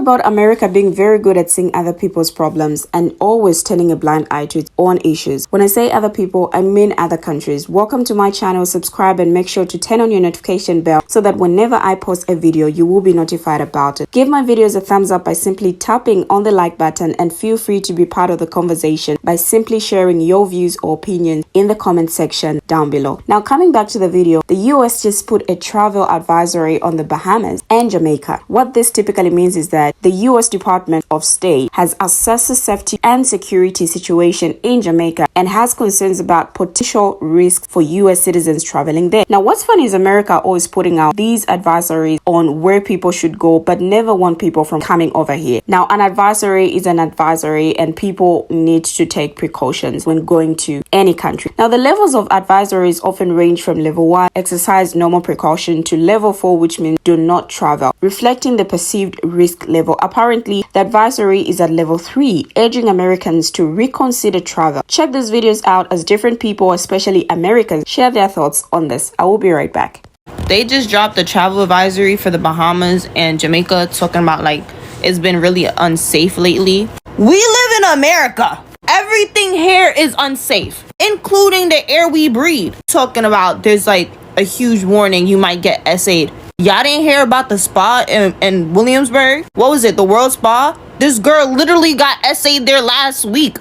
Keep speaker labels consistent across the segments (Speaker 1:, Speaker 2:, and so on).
Speaker 1: about America being very good at seeing other people's problems and always turning a blind eye to its own issues. When I say other people, I mean other countries. Welcome to my channel, subscribe and make sure to turn on your notification bell so that whenever I post a video, you will be notified about it. Give my videos a thumbs up by simply tapping on the like button, and feel free to be part of the conversation by simply sharing your views or opinions in the comment section down below. Now, coming back to the video, the US just put a travel advisory on the Bahamas and Jamaica. What this typically means is that the US Department of State has assessed the safety and security situation in Jamaica and has concerns about potential risk for US citizens traveling there. Now, what's funny is America always putting out these advisories on where people should go, but never want people from coming over here. Now, an advisory is an advisory, and people need to take precautions when going to any country. Now, the levels of advisories often range from level 1, exercise normal precaution, to level 4, which means do not travel, reflecting the perceived risk level. Apparently, the advisory is at level 3, urging Americans to reconsider travel. Check these videos out as different people, especially Americans, share their thoughts on this. I will be right back.
Speaker 2: They just dropped the travel advisory for the Bahamas and Jamaica, talking about like it's been really unsafe lately. We live in America. Everything here is unsafe, including the air we breathe. Talking about there's like a huge warning you might get essayed. Y'all didn't hear about the spa in Williamsburg? What was it? The World Spa? This girl literally got essayed there last week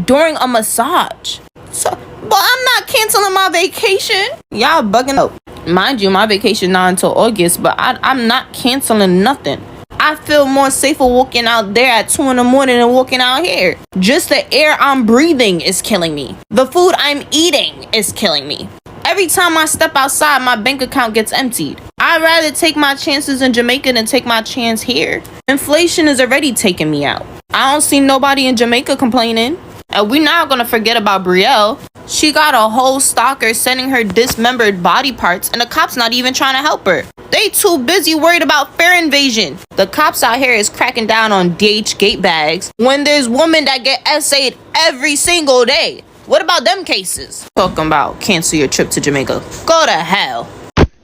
Speaker 2: during a massage. So, but I'm not canceling my vacation. Y'all bugging out. Mind you, my vacation not until August, but I'm not canceling nothing. I feel more safer walking out there at 2 in the morning than walking out here. Just the air I'm breathing is killing me. The food I'm eating is killing me. Every time I step outside, my bank account gets emptied. I'd rather take my chances in Jamaica than take my chance here. Inflation is already taking me out. I don't see nobody in Jamaica complaining. And we're not gonna forget about Brielle. She got a whole stalker sending her dismembered body parts, and the cops not even trying to help her. They too busy worried about fare invasion. The cops out here is cracking down on DH gate bags when there's women that get essayed every single day. What about them cases? Talking about cancel your trip to Jamaica. Go to hell.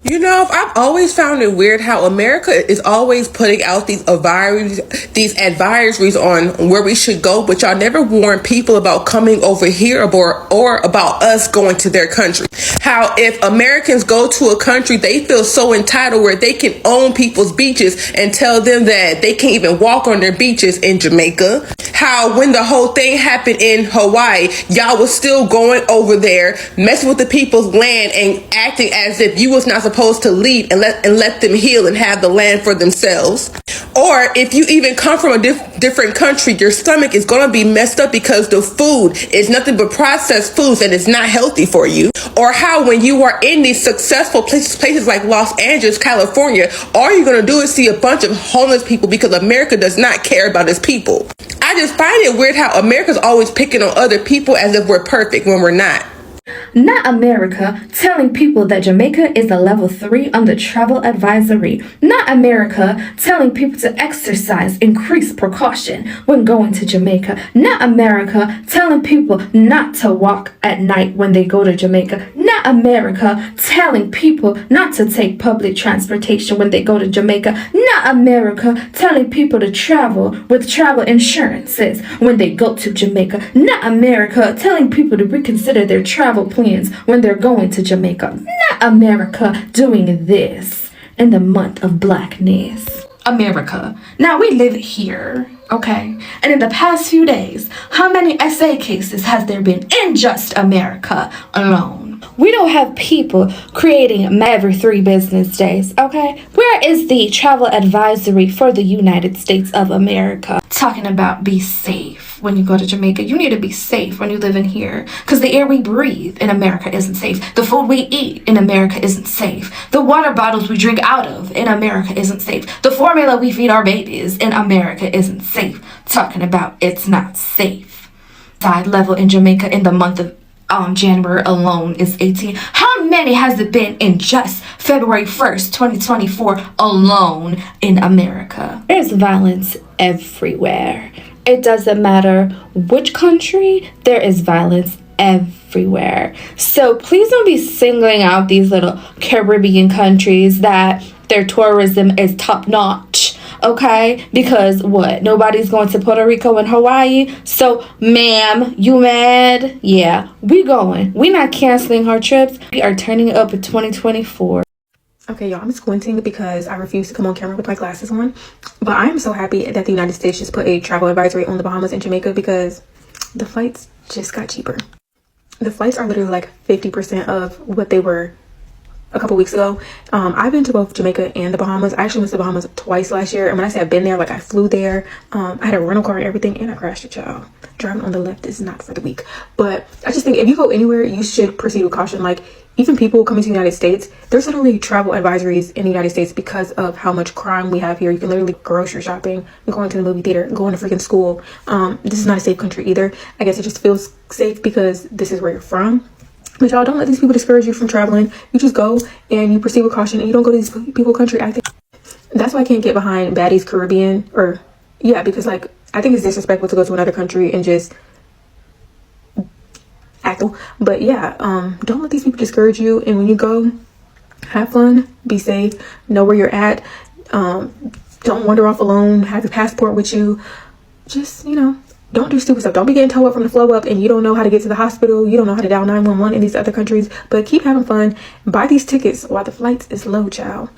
Speaker 3: You know, I've always found it weird how America is always putting out these advisories on where we should go, but y'all never warn people about coming over here or about us going to their country. How if Americans go to a country, they feel so entitled where they can own people's beaches and tell them that they can't even walk on their beaches in Jamaica. How when the whole thing happened in Hawaii, y'all was still going over there, messing with the people's land and acting as if you was not supposed to lead and let them heal and have the land for themselves. Or if you even come from a different country, your stomach is going to be messed up because the food is nothing but processed foods and it's not healthy for you. Or how when you are in these successful places like Los Angeles, California, all you're going to do is see a bunch of homeless people because America does not care about its people. I just find it weird how America's always picking on other people as if we're perfect when we're not.
Speaker 4: Not America telling people that Jamaica is a level 3 on the travel advisory. Not America telling people to exercise increased precaution when going to Jamaica. Not America telling people not to walk at night when they go to Jamaica. Not America telling people not to take public transportation when they go to Jamaica. Not America telling people to travel with travel insurances when they go to Jamaica. Not America telling people to reconsider their travel plans when they're going to Jamaica. Not America doing this in the month of Blackness. America. Now we live here, okay? And in the past few days, how many SA cases has there been in just America alone? We don't have people creating every 3 business days, okay? Where is the travel advisory for the United States of America? Talking about be safe when you go to Jamaica. You need to be safe when you live in here because the air we breathe in America isn't safe. The food we eat in America isn't safe. The water bottles we drink out of in America isn't safe. The formula we feed our babies in America isn't safe. Talking about it's not safe. Side level in Jamaica in the month of January alone is 18. How many has it been in just February 1st, 2024 alone in America? There's violence everywhere. It doesn't matter which country, there is violence everywhere. So please don't be singling out these little Caribbean countries that their tourism is top notch. okay? Because what? Nobody's going to Puerto Rico and Hawaii. So, ma'am, you mad? Yeah, we going. We not canceling our trips. We are turning up in 2024.
Speaker 5: Okay, y'all, I'm squinting because I refuse to come on camera with my glasses on. But I am so happy that the United States just put a travel advisory on the Bahamas and Jamaica because the flights just got cheaper. The flights are literally like 50% of what they were a couple weeks ago. I've been to both Jamaica and the Bahamas. I actually went to the Bahamas twice last year. And when I say I've been there, like I flew there. I had a rental car and everything, and I crashed it, y'all. Driving on the left is not for the weak. But I just think if you go anywhere, you should proceed with caution. Like even people coming to the United States, there's literally travel advisories in the United States because of how much crime we have here. You can literally go grocery shopping, going to the movie theater, going to freaking school. This is not a safe country either. I guess it just feels safe because this is where you're from. But y'all, don't let these people discourage you from traveling. You just go and you proceed with caution and you don't go to these people country acting. That's why I can't get behind Baddies Caribbean because like I think it's disrespectful to go to another country and just act. But yeah, don't let these people discourage you. And when you go, have fun, be safe, know where you're at. Don't wander off alone. Have your passport with you. Just don't do stupid stuff. Don't be getting towed up from the flow up and you don't know how to get to the hospital. You don't know how to dial 911 in these other countries. But keep having fun. Buy these tickets while the flights is low, child.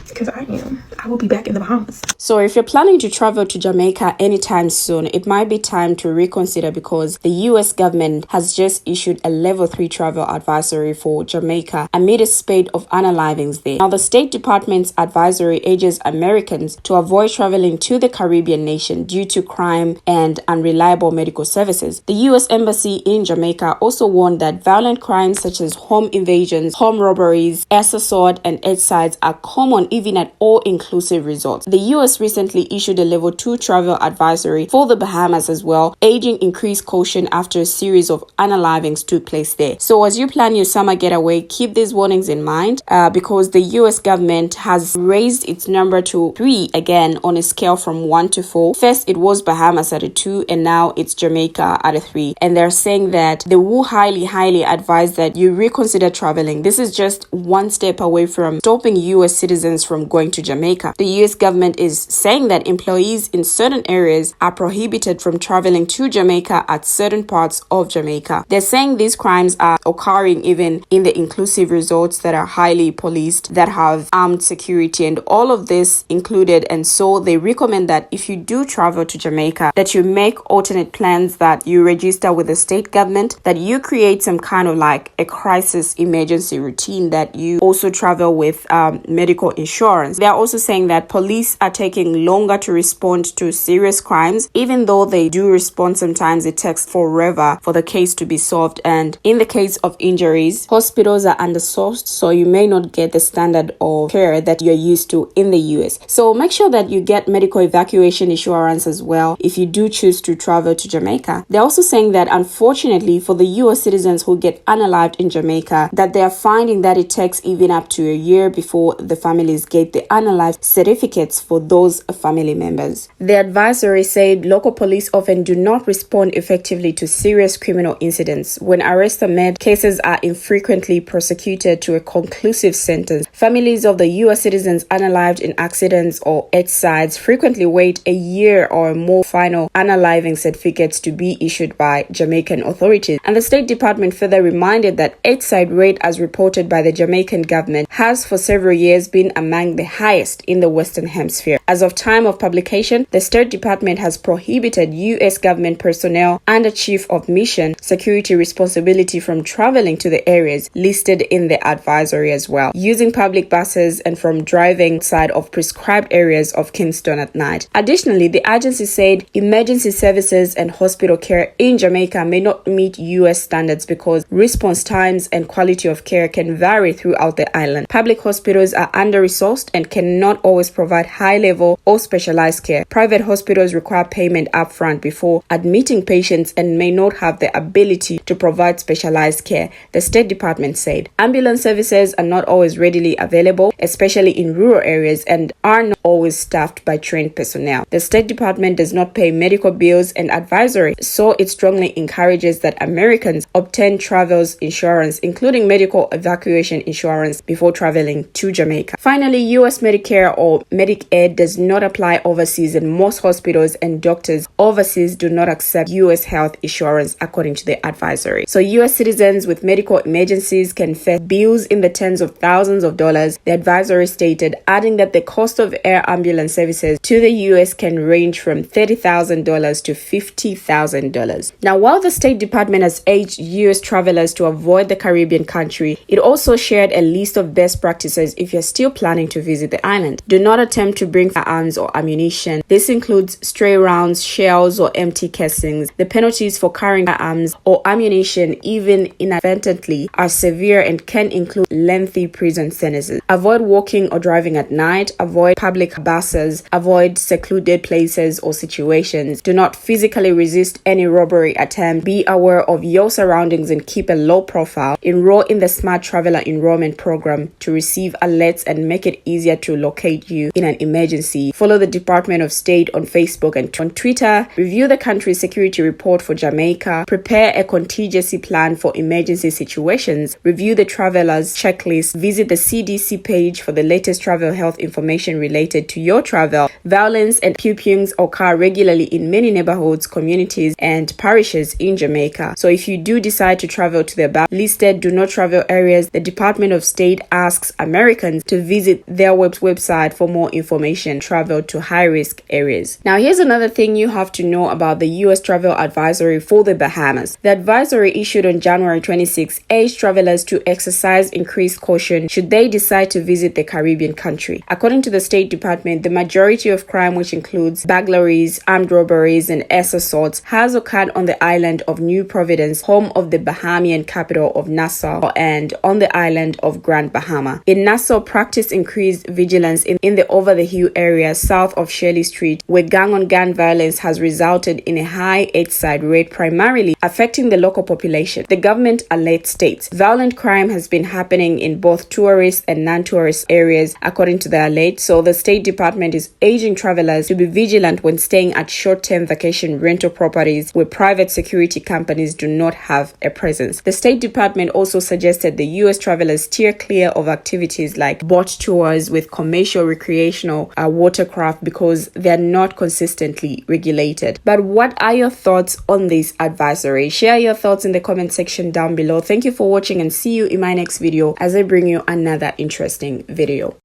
Speaker 5: Because I will be back in the Bahamas.
Speaker 1: So if you're planning to travel to Jamaica anytime soon, it might be time to reconsider because the US government has just issued a level 3 travel advisory for Jamaica amid a spate of unalivings there. Now, the State Department's advisory urges Americans to avoid traveling to the Caribbean nation due to crime and unreliable medical services. The US Embassy in Jamaica also warned that violent crimes such as home invasions, home robberies, assault, and suicides are common even at all-inclusive resorts. The US recently issued a level 2 travel advisory for the Bahamas as well, urging increased caution after a series of unalivings took place there. So as you plan your summer getaway, keep these warnings in mind because the US government has raised its number to 3 again on a scale from 1 to 4. First, it was Bahamas at a 2 and now it's Jamaica at a 3. And they're saying that they will highly advise that you reconsider traveling. This is just one step away from stopping US citizens from going to Jamaica. The US government is saying that employees in certain areas are prohibited from traveling to Jamaica at certain parts of Jamaica. They're saying these crimes are occurring even in the inclusive resorts that are highly policed, that have armed security and all of this included. And so they recommend that if you do travel to Jamaica, that you make alternate plans, that you register with the state government, that you create some kind of like a crisis emergency routine, that you also travel with medical insurance. They are also saying that police are taking longer to respond to serious crimes. Even though they do respond, sometimes it takes forever for the case to be solved. And in the case of injuries, hospitals are undersourced, so you may not get the standard of care that you're used to in the US. So make sure that you get medical evacuation insurance as well if you do choose to travel to Jamaica. They're also saying that unfortunately for the US citizens who get unalived in Jamaica, that they are finding that it takes even up to a year before the families get the unalived certificates for those family members. The advisory said local police often do not respond effectively to serious criminal incidents. When arrests are made, cases are infrequently prosecuted to a conclusive sentence. Families of the US citizens unalived in accidents or suicides frequently wait a year or more for final unaliving certificates to be issued by Jamaican authorities. And the State Department further reminded that suicide rate, as reported by the Jamaican government, has for several years been among the highest in the Western Hemisphere. As of time of publication, the State Department has prohibited US government personnel and a chief of mission security responsibility from traveling to the areas listed in the advisory as well, using public buses and from driving outside of prescribed areas of Kingston at night. Additionally, the agency said emergency services and hospital care in Jamaica may not meet US standards because response times and quality of care can vary throughout the island. Public hospitals are under-resourced and cannot always provide high-level or specialized care. Private hospitals require payment upfront before admitting patients and may not have the ability to provide specialized care, the State Department said. Ambulance services are not always readily available, especially in rural areas, and are not always staffed by trained personnel. The State Department does not pay medical bills and advisory, so it strongly encourages that Americans obtain travel insurance, including medical evacuation insurance, before traveling to Jamaica. Finally, US Medicare Medicare or Medicaid does not apply overseas, and most hospitals and doctors overseas do not accept U.S. health insurance, according to the advisory. So U.S. citizens with medical emergencies can face bills in the tens of thousands of dollars, the advisory stated, adding that the cost of air ambulance services to the U.S. can range from $30,000 to $50,000. Now, while the State Department has urged U.S. travelers to avoid the Caribbean country, it also shared a list of best practices if you're still planning to visit the island. Do not attempt to bring firearms or ammunition. This includes stray rounds, shells, or empty casings. The penalties for carrying firearms or ammunition, even inadvertently, are severe and can include lengthy prison sentences. Avoid walking or driving at night. Avoid public buses. Avoid secluded places or situations. Do not physically resist any robbery attempt. Be aware of your surroundings and keep a low profile. Enroll in the Smart Traveler Enrollment Program to receive alerts and make it easier to locate you in an emergency. Follow the Department of State on Facebook and on Twitter. Review the country's security report for Jamaica. Prepare a contingency plan for emergency situations. Review the traveler's checklist. Visit the CDC page for the latest travel health information related to your travel. Violence and shootings occur regularly in many neighborhoods, communities, and parishes in Jamaica. So if you do decide to travel to the listed do not travel areas, the Department of State asks Americans to visit their website for more information. Travel to high-risk areas. Now, here's another thing you have to know about the U.S. travel advisory for the Bahamas. The advisory issued on January 26 urged travelers to exercise increased caution should they decide to visit the Caribbean country. According to the State Department, the majority of crime, which includes burglaries, armed robberies, and air assaults, has occurred on the island of New Providence, home of the Bahamian capital of Nassau, and on the island of Grand Bahama. In Nassau, practice increased vigilance in the over-the-hill area south of Shirley Street, where gang-on-gang violence has resulted in a high East-side rate, primarily affecting the local population. The government alert states violent crime has been happening in both tourist and non-tourist areas, according to the alert. So the State Department is urging travelers to be vigilant when staying at short-term vacation rental properties where private security companies do not have a presence. The State Department also suggested the U.S. travelers steer clear of activities like boat tours with commercial recreational watercraft because they're not consistently regulated. But what are your thoughts on this advisory? Share your thoughts in the comment section down below. Thank you for watching and see you in my next video as I bring you another interesting video.